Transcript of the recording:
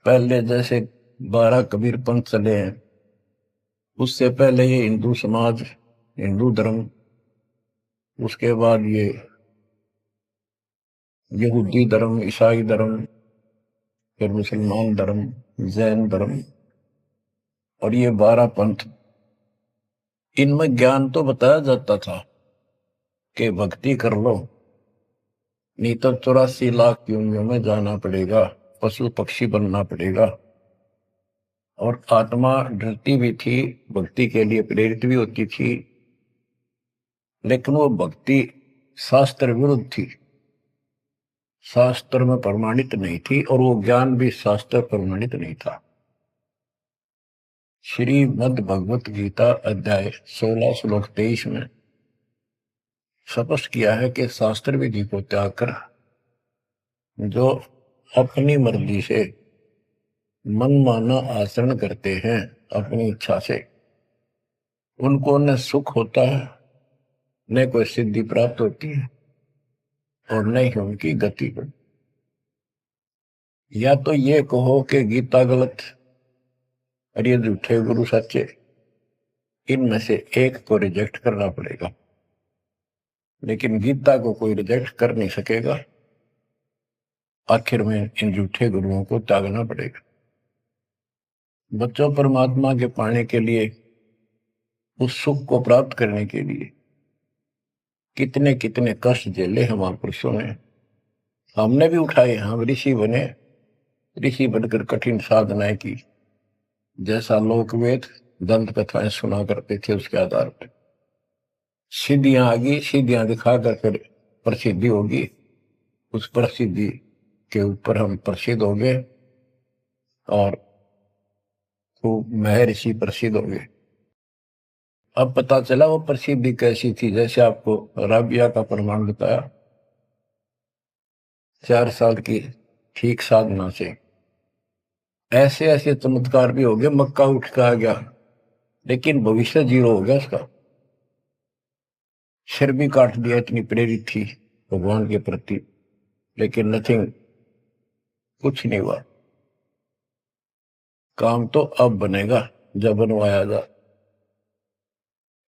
पहले जैसे 12 कबीर पंथ चले हैं, उससे पहले ये हिंदू समाज, हिंदू धर्म, उसके बाद ये यहूदी धर्म, ईसाई धर्म, फिर मुसलमान धर्म, जैन धर्म, और ये 12 पंथ। इनमें ज्ञान तो बताया जाता था कि भक्ति कर लो, नहीं तो 84 लाख योनियों में जाना पड़ेगा, पशु पक्षी बनना पड़ेगा। और आत्मा डरती भी थी, भक्ति के लिए प्रेरित भी होती थी, लेकिन वो भक्ति शास्त्र विरुद्ध थी, शास्त्र में प्रमाणित नहीं थी, और वो ज्ञान भी शास्त्र प्रमाणित नहीं था। श्रीमद् भगवत गीता अध्याय 16 श्लोक 23 में स्पष्ट किया है कि शास्त्र विधि को त्याग कर जो अपनी मर्जी से मनमाना आचरण करते हैं, अपनी इच्छा से, उनको न सुख होता है, न कोई सिद्धि प्राप्त होती है, और न ही उनकी गति बढ़ती। या तो ये कहो कि गीता गलत और ये झूठे गुरु सच्चे, इनमें से एक को रिजेक्ट करना पड़ेगा। लेकिन गीता को कोई रिजेक्ट कर नहीं सकेगा, आखिर में इन झूठे गुरुओं को त्यागना पड़ेगा। बच्चों, परमात्मा के पाने के लिए, उस सुख को प्राप्त करने के लिए कितने कितने कष्ट झेले हम महापुरुषों ने, हमने भी उठाए। हम ऋषि बने, ऋषि बनकर कठिन साधनाएं की, जैसा लोकवेद दंत कथाएं सुना करते थे, उसके आधार पर सिद्धियां आ गई, सिद्धियां दिखाकर फिर प्रसिद्धि होगी, उस प्रसिद्धि के ऊपर हम प्रसिद्ध हो गए और खूब महर्षि प्रसिद्ध हो गए। अब पता चला वो प्रसिद्धि कैसी थी, जैसे आपको राबिया का प्रमाण बताया, 4 साल की ठीक साधना से ऐसे ऐसे चमत्कार भी हो गए, मक्का उठ के आ गया, लेकिन भविष्य जीरो हो गया उसका, सिर भी काट दिया, इतनी प्रेरित थी भगवान के प्रति, लेकिन नथिंग, कुछ नहीं हुआ। काम तो अब बनेगा जब बनवाया जा।